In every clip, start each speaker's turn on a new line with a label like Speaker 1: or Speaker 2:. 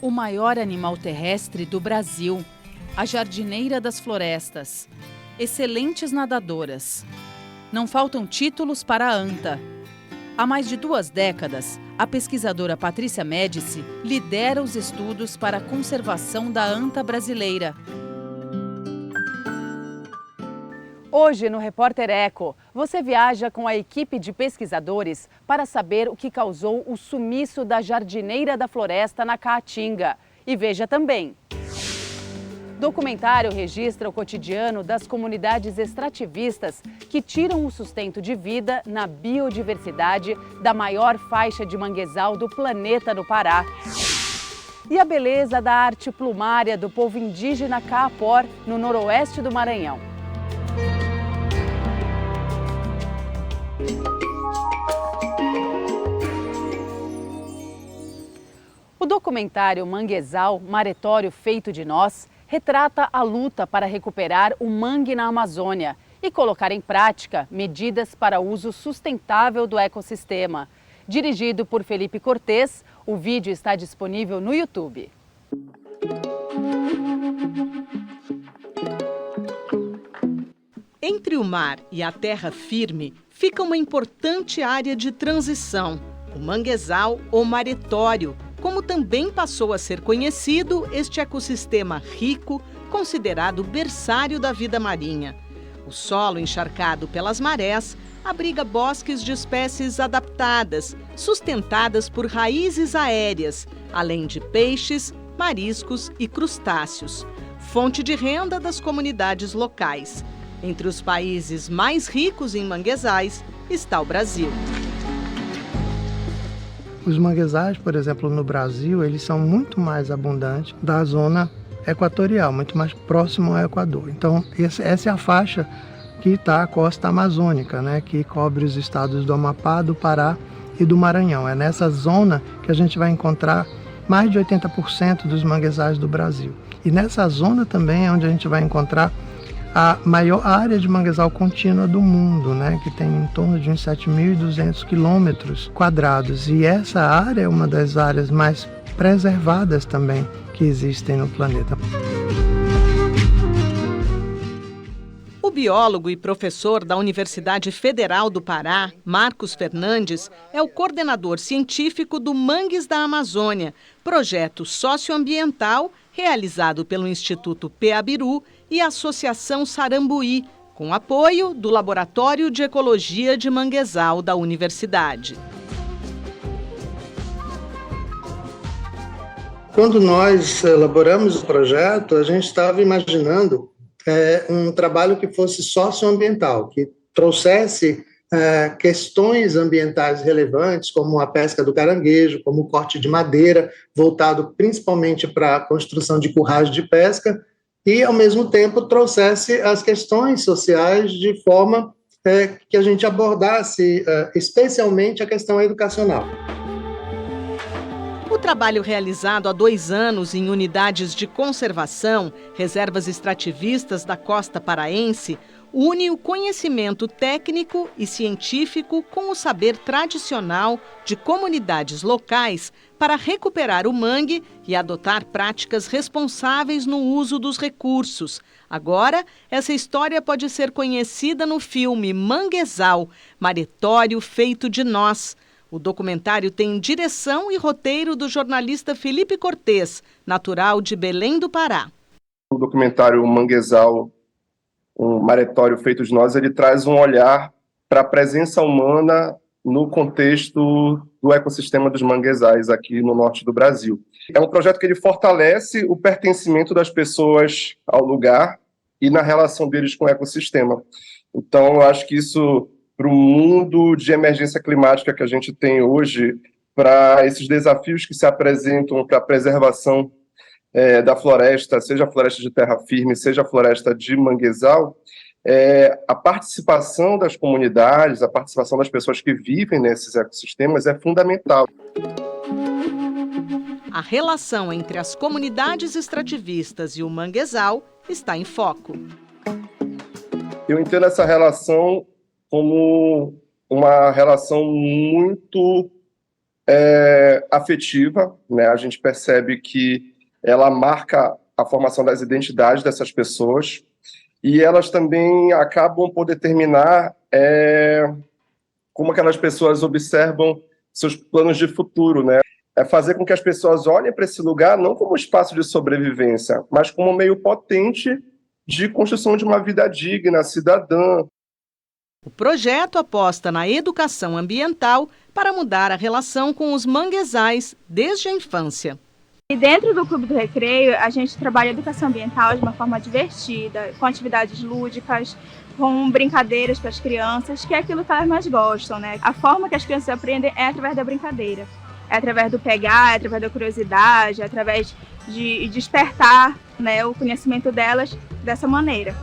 Speaker 1: O maior animal terrestre do Brasil, a jardineira das florestas. Excelentes nadadoras. Não faltam títulos para a anta. Há mais de 2 décadas, a pesquisadora Patrícia Médici lidera os estudos para a conservação da anta brasileira. Hoje, no Repórter Eco, você viaja com a equipe de pesquisadores para saber o que causou o sumiço da jardineira da floresta na Caatinga. E veja também. Documentário registra o cotidiano das comunidades extrativistas que tiram o sustento de vida na biodiversidade da maior faixa de manguezal do planeta no Pará. E a beleza da arte plumária do povo indígena Kaapor, no noroeste do Maranhão. O documentário Manguezal, Maretório Feito de Nós, retrata a luta para recuperar o mangue na Amazônia e colocar em prática medidas para uso sustentável do ecossistema. Dirigido por Felipe Cortez, o vídeo está disponível no YouTube.
Speaker 2: Entre o mar e a terra firme fica uma importante área de transição, o manguezal ou maretório, como também passou a ser conhecido este ecossistema rico, considerado berçário da vida marinha. O solo encharcado pelas marés abriga bosques de espécies adaptadas, sustentadas por raízes aéreas, além de peixes, mariscos e crustáceos, fonte de renda das comunidades locais. Entre os países mais ricos em manguezais está o Brasil.
Speaker 3: Os manguezais, por exemplo, no Brasil, eles são muito mais abundantes da zona equatorial, muito mais próximo ao Equador. Então, essa é a faixa que está a costa amazônica, né, que cobre os estados do Amapá, do Pará e do Maranhão. É nessa zona que a gente vai encontrar mais de 80% dos manguezais do Brasil. E nessa zona também é onde a gente vai encontrar a maior área de manguezal contínua do mundo, né, que tem em torno de uns 7.200 quilômetros quadrados. E essa área é uma das áreas mais preservadas também que existem no planeta.
Speaker 2: O biólogo e professor da Universidade Federal do Pará, Marcos Fernandes, é o coordenador científico do Mangues da Amazônia, projeto socioambiental realizado pelo Instituto Peabiru e a Associação Sarambuí, com apoio do Laboratório de Ecologia de Manguezal da Universidade.
Speaker 3: Quando nós elaboramos o projeto, a gente estava imaginando um trabalho que fosse socioambiental, que trouxesse questões ambientais relevantes, como a pesca do caranguejo, como o corte de madeira, voltado principalmente para a construção de currais de pesca, e, ao mesmo tempo, trouxesse as questões sociais de forma que a gente abordasse especialmente a questão educacional.
Speaker 2: O trabalho realizado há 2 anos em unidades de conservação, reservas extrativistas da costa paraense, une o conhecimento técnico e científico com o saber tradicional de comunidades locais para recuperar o mangue e adotar práticas responsáveis no uso dos recursos. Agora, essa história pode ser conhecida no filme Manguezal, Maretório Feito de Nós. O documentário tem direção e roteiro do jornalista Felipe Cortez, natural de Belém do Pará.
Speaker 4: O documentário Manguezal, um Maretório Feito de Nós, ele traz um olhar para a presença humana no contexto do ecossistema dos manguezais aqui no norte do Brasil. É um projeto que ele fortalece o pertencimento das pessoas ao lugar e na relação deles com o ecossistema. Então, eu acho que isso, para o mundo de emergência climática que a gente tem hoje, para esses desafios que se apresentam para a preservação da floresta, seja a floresta de terra firme, seja a floresta de manguezal, a participação das comunidades, a participação das pessoas que vivem nesses ecossistemas é fundamental.
Speaker 2: A relação entre as comunidades extrativistas e o manguezal está em foco.
Speaker 4: Eu entendo essa relação como uma relação muito afetiva, né? A gente percebe que ela marca a formação das identidades dessas pessoas e elas também acabam por determinar como aquelas pessoas observam seus planos de futuro, né? É fazer com que as pessoas olhem para esse lugar não como um espaço de sobrevivência, mas como um meio potente de construção de uma vida digna, cidadã.
Speaker 2: O projeto aposta na educação ambiental para mudar a relação com os manguezais desde a infância.
Speaker 5: E dentro do Clube do Recreio, a gente trabalha a educação ambiental de uma forma divertida, com atividades lúdicas, com brincadeiras para as crianças, que é aquilo que elas mais gostam, né? A forma que as crianças aprendem é através da brincadeira. É através do pegar, é através da curiosidade, é através de despertar, né, o conhecimento delas dessa maneira.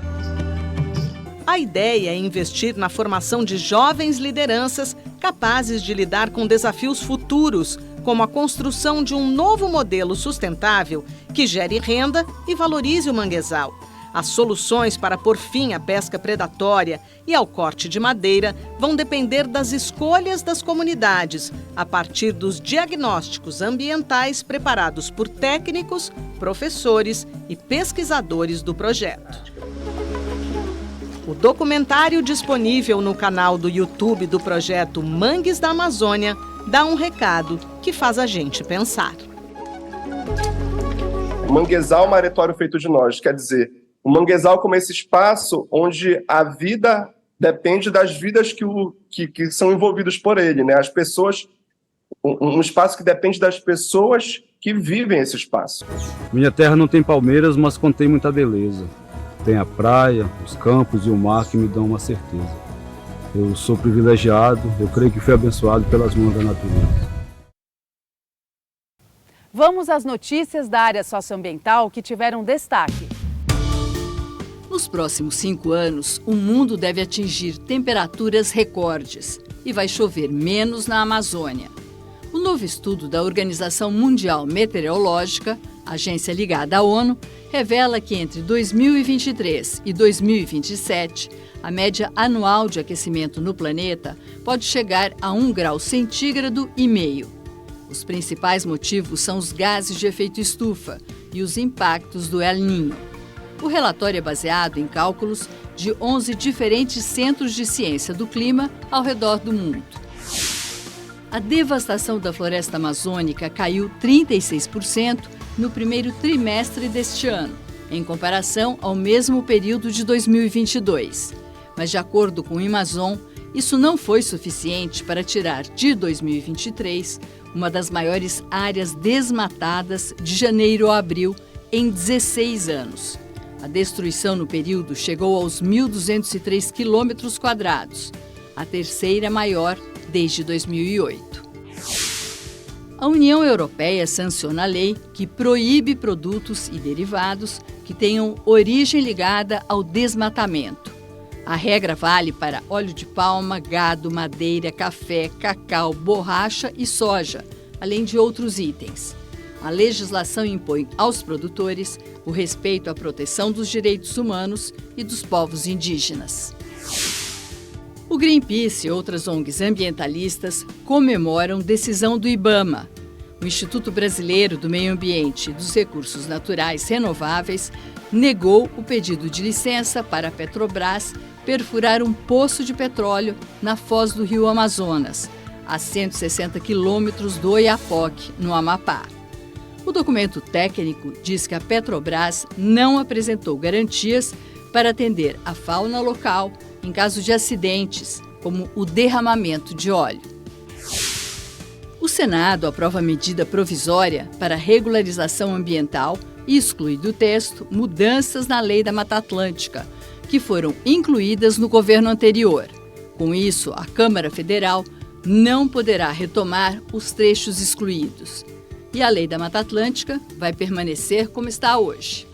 Speaker 2: A ideia é investir na formação de jovens lideranças capazes de lidar com desafios futuros, como a construção de um novo modelo sustentável que gere renda e valorize o manguezal. As soluções para pôr fim à pesca predatória e ao corte de madeira vão depender das escolhas das comunidades, a partir dos diagnósticos ambientais preparados por técnicos, professores e pesquisadores do projeto. O documentário disponível no canal do YouTube do projeto Mangues da Amazônia dá um recado que faz a gente pensar.
Speaker 4: Manguezal, maretório feito de nós, quer dizer, o manguezal como esse espaço onde a vida depende das vidas que são envolvidas por ele, né? As pessoas, um espaço que depende das pessoas que vivem esse espaço.
Speaker 6: Minha terra não tem palmeiras, mas contém muita beleza. Tem a praia, os campos e o mar que me dão uma certeza. Eu sou privilegiado, eu creio que fui abençoado pelas mãos da natureza.
Speaker 1: Vamos às notícias da área socioambiental que tiveram destaque.
Speaker 7: Nos próximos 5 anos, o mundo deve atingir temperaturas recordes e vai chover menos na Amazônia. O novo estudo da Organização Mundial Meteorológica, agência ligada à ONU, revela que entre 2023 e 2027, a média anual de aquecimento no planeta pode chegar a 1,5 grau centígrado. Os principais motivos são os gases de efeito estufa e os impactos do El Niño. O relatório é baseado em cálculos de 11 diferentes centros de ciência do clima ao redor do mundo. A devastação da floresta amazônica caiu 36% no primeiro trimestre deste ano, em comparação ao mesmo período de 2022. Mas, de acordo com o Amazon, isso não foi suficiente para tirar de 2023 uma das maiores áreas desmatadas de janeiro a abril em 16 anos. A destruição no período chegou aos 1.203 quilômetros quadrados, a terceira maior desde 2008. A União Europeia sanciona a lei que proíbe produtos e derivados que tenham origem ligada ao desmatamento. A regra vale para óleo de palma, gado, madeira, café, cacau, borracha e soja, além de outros itens. A legislação impõe aos produtores o respeito à proteção dos direitos humanos e dos povos indígenas. O Greenpeace e outras ONGs ambientalistas comemoram decisão do IBAMA. O Instituto Brasileiro do Meio Ambiente e dos Recursos Naturais Renováveis negou o pedido de licença para a Petrobras perfurar um poço de petróleo na foz do rio Amazonas, a 160 quilômetros do Oiapoque, no Amapá. O documento técnico diz que a Petrobras não apresentou garantias para atender a fauna local em caso de acidentes, como o derramamento de óleo. O Senado aprova medida provisória para regularização ambiental e exclui do texto mudanças na Lei da Mata Atlântica, que foram incluídas no governo anterior. Com isso, a Câmara Federal não poderá retomar os trechos excluídos. E a Lei da Mata Atlântica vai permanecer como está hoje.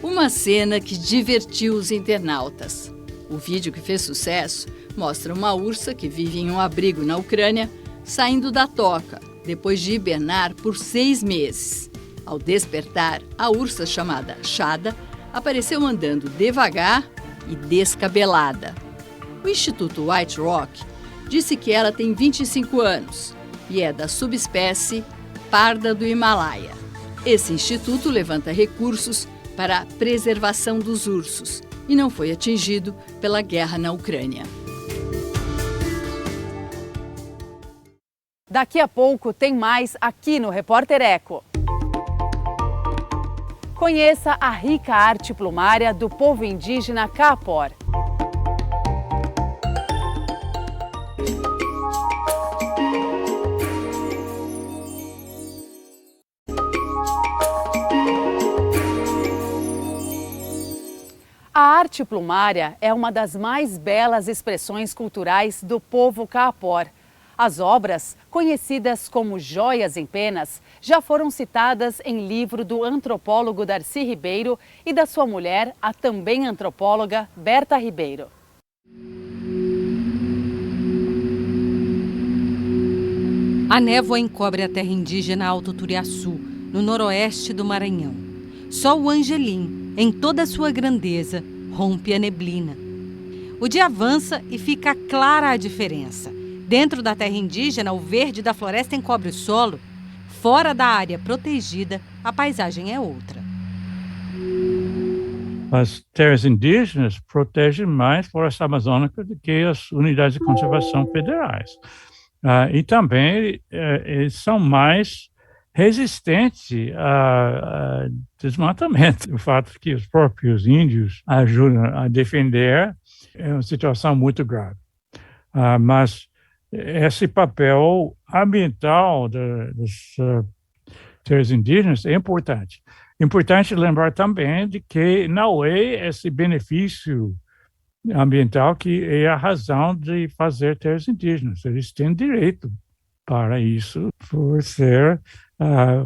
Speaker 7: Uma cena que divertiu os internautas. O vídeo que fez sucesso mostra uma ursa que vive em um abrigo na Ucrânia saindo da toca, depois de hibernar por 6 meses. Ao despertar, a ursa chamada Shada apareceu andando devagar e descabelada. O Instituto White Rock disse que ela tem 25 anos e é da subespécie parda do Himalaia. Esse instituto levanta recursos para a preservação dos ursos e não foi atingido pela guerra na Ucrânia.
Speaker 1: Daqui a pouco tem mais aqui no Repórter Eco. Conheça a rica arte plumária do povo indígena Kaapor. A arte plumária é uma das mais belas expressões culturais do povo Kaapor. As obras, conhecidas como joias em penas, já foram citadas em livro do antropólogo Darcy Ribeiro e da sua mulher, a também antropóloga Berta Ribeiro.
Speaker 8: A névoa encobre a terra indígena Alto Turiaçu, no noroeste do Maranhão. Só o Angelim, em toda a sua grandeza, rompe a neblina. O dia avança e fica clara a diferença. Dentro da terra indígena, o verde da floresta encobre o solo. Fora da área protegida, a paisagem é outra.
Speaker 9: As terras indígenas protegem mais a floresta amazônica do que as unidades de conservação federais. E também eles são mais resistentes a desmatamento. O fato que os próprios índios ajudam a defender é uma situação muito grave. Mas esse papel ambiental das terras indígenas é importante. Importante lembrar também de que não é esse benefício ambiental que é a razão de fazer terras indígenas. Eles têm direito para isso, por ser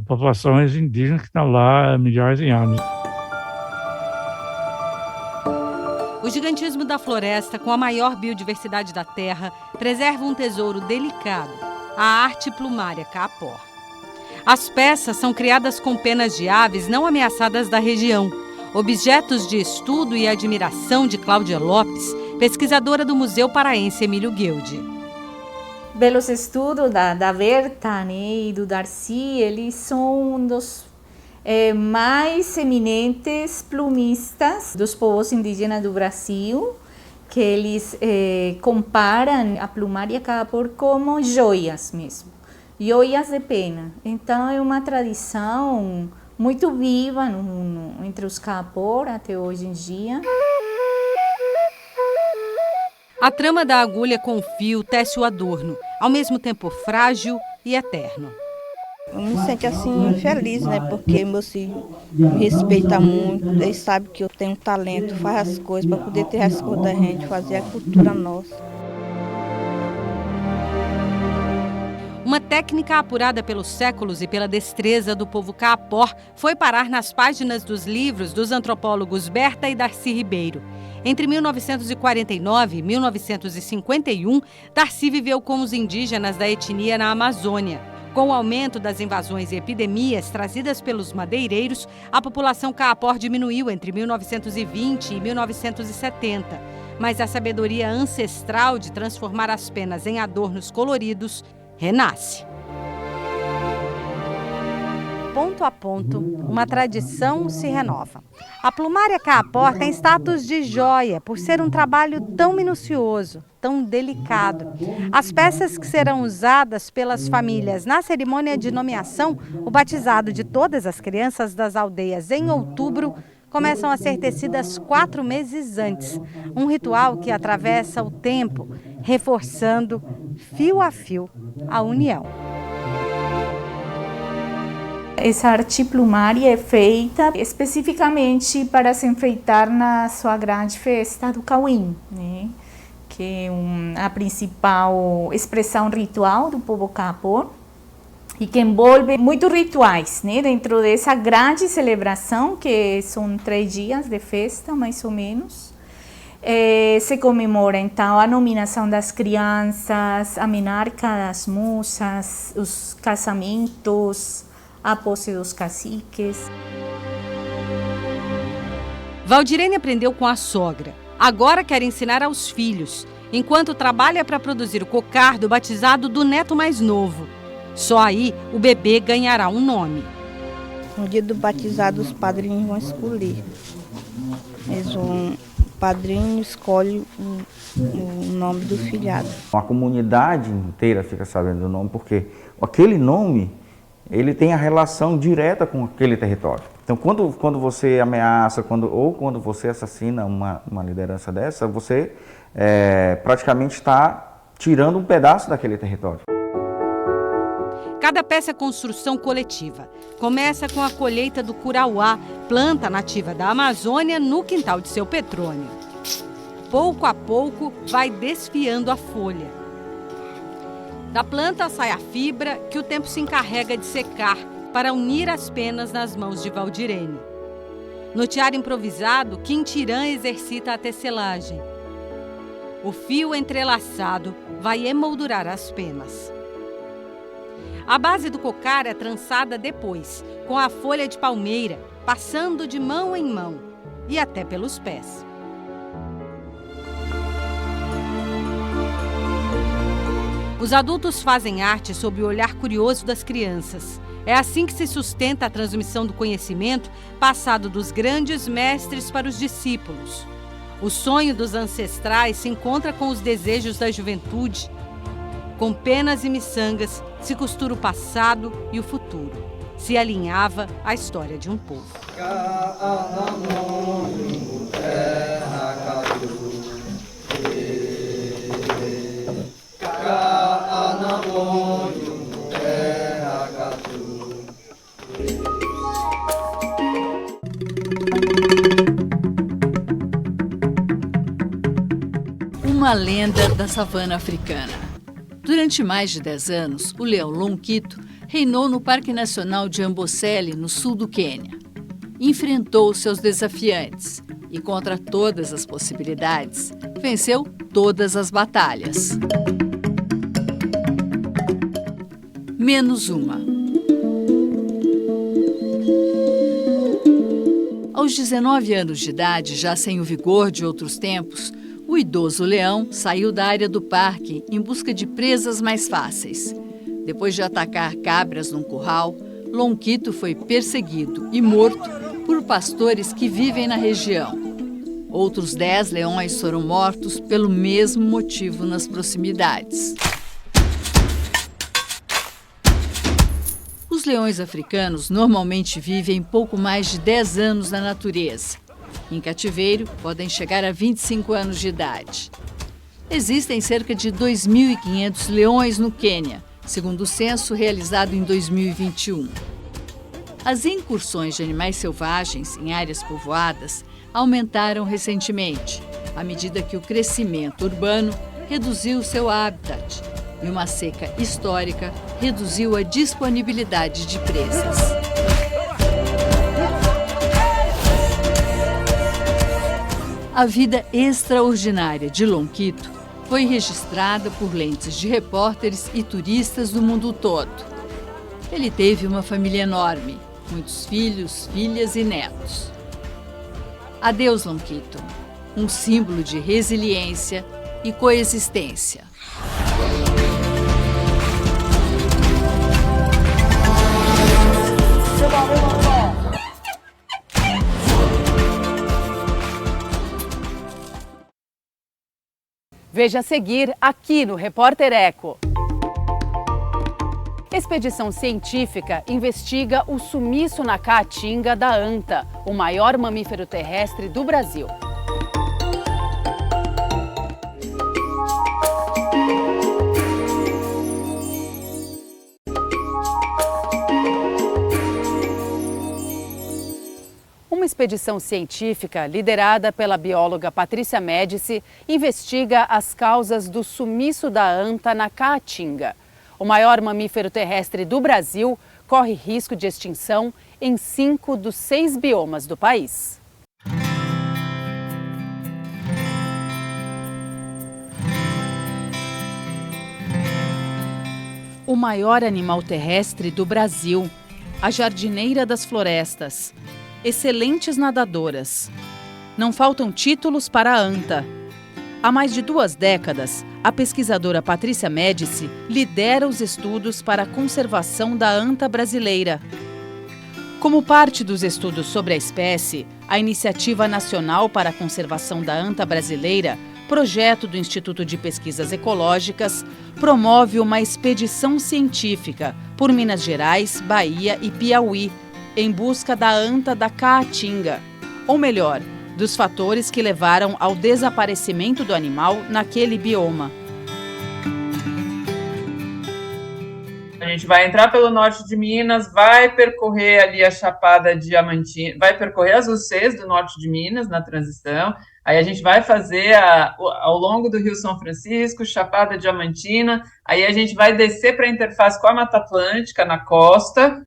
Speaker 9: populações indígenas que estão lá há milhares de anos.
Speaker 8: O gigantismo da floresta, com a maior biodiversidade da Terra, preserva um tesouro delicado, a arte plumária Kaapor. As peças são criadas com penas de aves não ameaçadas da região, objetos de estudo e admiração de Cláudia Lopes, pesquisadora do Museu Paraense Emílio Guilde.
Speaker 10: Pelos estudos da Berta, né, e do Darcy, eles são um dos mais eminentes plumistas dos povos indígenas do Brasil, que eles comparam a plumária Kaapor como joias mesmo, joias de pena. Então é uma tradição muito viva entre os Kaapor até hoje em dia.
Speaker 8: A trama da agulha com fio tece o adorno, ao mesmo tempo frágil e eterno.
Speaker 11: Eu me sinto assim feliz, né? Porque meus filhos me respeitam muito, eles sabem que eu tenho talento, faz as coisas para poder ter as coisas da gente, fazer a cultura nossa.
Speaker 8: Uma técnica apurada pelos séculos e pela destreza do povo Kaapor foi parar nas páginas dos livros dos antropólogos Berta e Darcy Ribeiro. Entre 1949 e 1951, Darcy viveu com os indígenas da etnia na Amazônia. Com o aumento das invasões e epidemias trazidas pelos madeireiros, a população Kaapor diminuiu entre 1920 e 1970. Mas a sabedoria ancestral de transformar as penas em adornos coloridos renasce. Ponto a ponto, uma tradição se renova. A plumária Kaapor tem status de joia por ser um trabalho tão minucioso, tão delicado. As peças que serão usadas pelas famílias na cerimônia de nomeação, o batizado de todas as crianças das aldeias em outubro, começam a ser tecidas 4 meses antes. Um ritual que atravessa o tempo, reforçando fio a fio a união.
Speaker 10: Essa arte plumária é feita especificamente para se enfeitar na sua grande festa do Cauim, né? Que é a principal expressão ritual do povo Kaapor e que envolve muitos rituais, né? Dentro dessa grande celebração, que são 3 dias de festa, mais ou menos. Se comemora, então, a nominação das crianças, a menarca das musas, os casamentos, a posse dos caciques.
Speaker 8: Valdirene aprendeu com a sogra. Agora quer ensinar aos filhos, enquanto trabalha para produzir o cocardo batizado do neto mais novo. Só aí o bebê ganhará um nome.
Speaker 11: No dia do batizado, os padrinhos vão escolher. O padrinho escolhe o nome do filhado.
Speaker 12: A comunidade inteira fica sabendo do nome, porque aquele nome ele tem a relação direta com aquele território. Então, quando você ameaça, quando você assassina uma liderança dessa, você praticamente está tirando um pedaço daquele território.
Speaker 8: Cada peça é construção coletiva. Começa com a colheita do curauá, planta nativa da Amazônia, no quintal de seu Petrônio. Pouco a pouco, vai desfiando a folha. Da planta sai a fibra, que o tempo se encarrega de secar, para unir as penas nas mãos de Valdirene. No tiara improvisado, Quintirã exercita a tecelagem. O fio entrelaçado vai emoldurar as penas. A base do cocar é trançada depois, com a folha de palmeira, passando de mão em mão e até pelos pés. Os adultos fazem arte sob o olhar curioso das crianças. É assim que se sustenta a transmissão do conhecimento passado dos grandes mestres para os discípulos. O sonho dos ancestrais se encontra com os desejos da juventude. Com penas e miçangas se costura o passado e o futuro. Se alinhava a história de um povo.
Speaker 7: Uma lenda da savana africana. Durante mais de 10 anos, o leão Lonquito reinou no Parque Nacional de Amboseli, no sul do Quênia. Enfrentou seus desafiantes e, contra todas as possibilidades, venceu todas as batalhas. Menos uma. Aos 19 anos de idade, já sem o vigor de outros tempos, o idoso leão saiu da área do parque em busca de presas mais fáceis. Depois de atacar cabras num curral, Lonquito foi perseguido e morto por pastores que vivem na região. Outros 10 leões foram mortos pelo mesmo motivo nas proximidades. Os leões africanos normalmente vivem pouco mais de 10 anos na natureza. Em cativeiro, podem chegar a 25 anos de idade. Existem cerca de 2.500 leões no Quênia, segundo o censo realizado em 2021. As incursões de animais selvagens em áreas povoadas aumentaram recentemente, à medida que o crescimento urbano reduziu seu habitat e uma seca histórica reduziu a disponibilidade de presas. A vida extraordinária de Lonquito foi registrada por lentes de repórteres e turistas do mundo todo. Ele teve uma família enorme, muitos filhos, filhas e netos. Adeus, Lonquito, um símbolo de resiliência e coexistência.
Speaker 1: Veja a seguir aqui no Repórter Eco. Expedição científica investiga o sumiço na caatinga da anta, o maior mamífero terrestre do Brasil. Uma expedição científica liderada pela bióloga Patrícia Médici investiga as causas do sumiço da anta na caatinga. O maior mamífero terrestre do Brasil corre risco de extinção em 5 dos 6 biomas do país. O maior animal terrestre do Brasil, a jardineira das florestas. Excelentes nadadoras. Não faltam títulos para a anta. Há mais de 2 décadas, a pesquisadora Patrícia Médici lidera os estudos para a conservação da anta brasileira. Como parte dos estudos sobre a espécie, a Iniciativa Nacional para a Conservação da Anta Brasileira, projeto do Instituto de Pesquisas Ecológicas, promove uma expedição científica por Minas Gerais, Bahia e Piauí, em busca da anta da caatinga, ou melhor, dos fatores que levaram ao desaparecimento do animal naquele bioma.
Speaker 13: A gente vai entrar pelo norte de Minas, vai percorrer ali a Chapada Diamantina, vai percorrer as UCs do norte de Minas na transição, aí a gente vai fazer ao longo do Rio São Francisco, Chapada Diamantina, aí a gente vai descer para a interface com a Mata Atlântica na costa.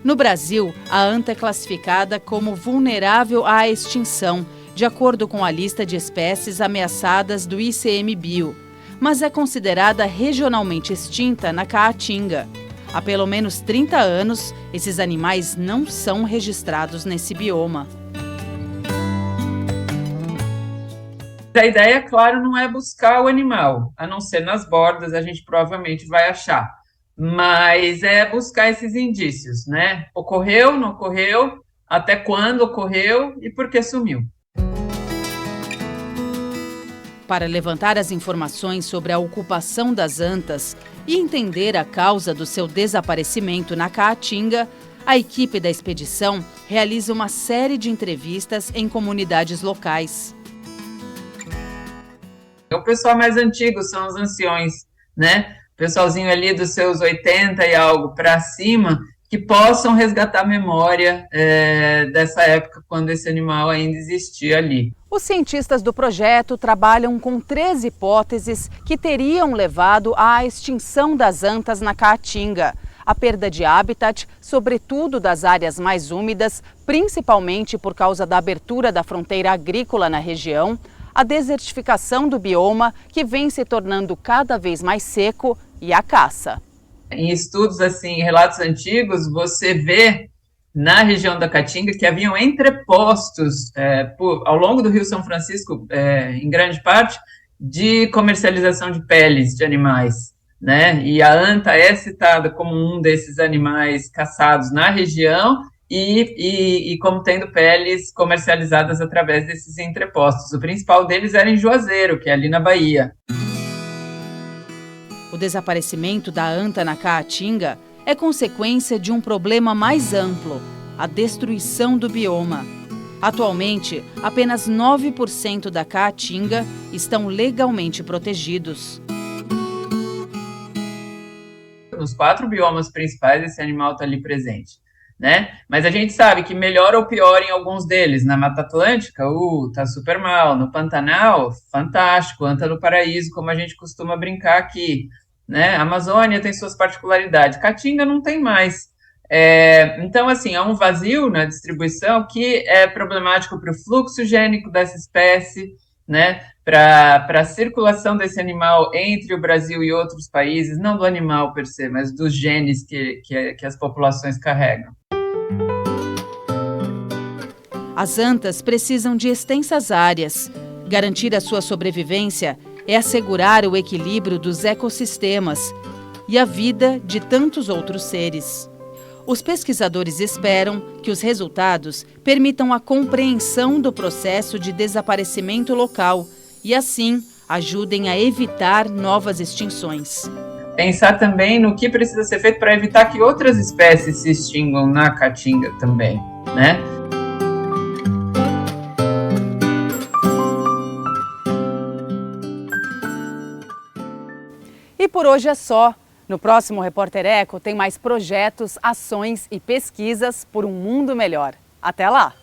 Speaker 1: No Brasil, a anta é classificada como vulnerável à extinção, de acordo com a lista de espécies ameaçadas do ICMBio, mas é considerada regionalmente extinta na Caatinga. Há pelo menos 30 anos, esses animais não são registrados nesse bioma.
Speaker 13: A ideia, claro, não é buscar o animal, a não ser nas bordas, a gente provavelmente vai achar. Mas é buscar esses indícios, né? Ocorreu, não ocorreu, até quando ocorreu e por que sumiu.
Speaker 1: Para levantar as informações sobre a ocupação das antas e entender a causa do seu desaparecimento na Caatinga, a equipe da expedição realiza uma série de entrevistas em comunidades locais.
Speaker 13: O pessoal mais antigo são os anciões, né? Pessoalzinho ali dos seus 80 e algo para cima, que possam resgatar a memória dessa época, quando esse animal ainda existia ali.
Speaker 1: Os cientistas do projeto trabalham com 3 hipóteses que teriam levado à extinção das antas na Caatinga. A perda de habitat, sobretudo das áreas mais úmidas, principalmente por causa da abertura da fronteira agrícola na região, a desertificação do bioma, que vem se tornando cada vez mais seco, e a caça.
Speaker 13: Em estudos, assim, relatos antigos, você vê na região da Caatinga que haviam entrepostos ao longo do Rio São Francisco, em grande parte, de comercialização de peles de animais, né? E a anta é citada como um desses animais caçados na região e como tendo peles comercializadas através desses entrepostos. O principal deles era em Juazeiro, que é ali na Bahia.
Speaker 1: O desaparecimento da anta na Caatinga é consequência de um problema mais amplo, a destruição do bioma. Atualmente, apenas 9% da Caatinga estão legalmente protegidos.
Speaker 13: Nos 4 biomas principais, esse animal está ali presente, né? Mas a gente sabe que melhor ou pior em alguns deles. Na Mata Atlântica, tá super mal. No Pantanal, fantástico. Anta no paraíso, como a gente costuma brincar aqui, né? A Amazônia tem suas particularidades. Caatinga não tem mais. Então, assim, há um vazio na distribuição que é problemático para o fluxo gênico dessa espécie, né? Para a circulação desse animal entre o Brasil e outros países, não do animal per se, mas dos genes que as populações carregam.
Speaker 1: As antas precisam de extensas áreas. Garantir a sua sobrevivência é assegurar o equilíbrio dos ecossistemas e a vida de tantos outros seres. Os pesquisadores esperam que os resultados permitam a compreensão do processo de desaparecimento local e, assim, ajudem a evitar novas extinções.
Speaker 13: Pensar também no que precisa ser feito para evitar que outras espécies se extingam na Caatinga também, né?
Speaker 1: E por hoje é só. No próximo Repórter Eco tem mais projetos, ações e pesquisas por um mundo melhor. Até lá!